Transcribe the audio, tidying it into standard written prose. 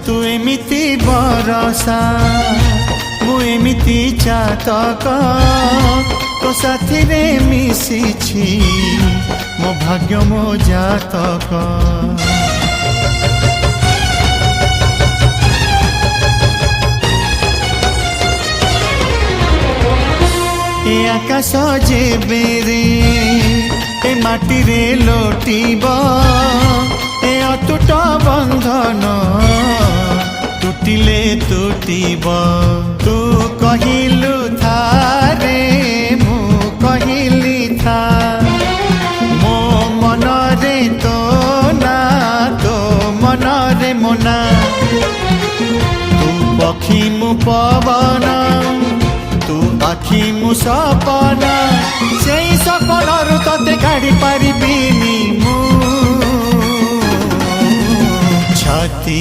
तू एमिति बरसा मु एमिति चातक तो साथी रे मिशिछि मो भाग्य मो जातक। ए आकाश जेबे रे ए माटी रे लोटिब ए अटूट बंधन टूटिले टूटिब। तू कहिलु था रे मु कहिली था मो मन रे तो ना तो मन रे मोना। तू पक्षी मु पवन तू आखि मु सपना से सपनरु तते काढ़ी पारिबिनी मु छाती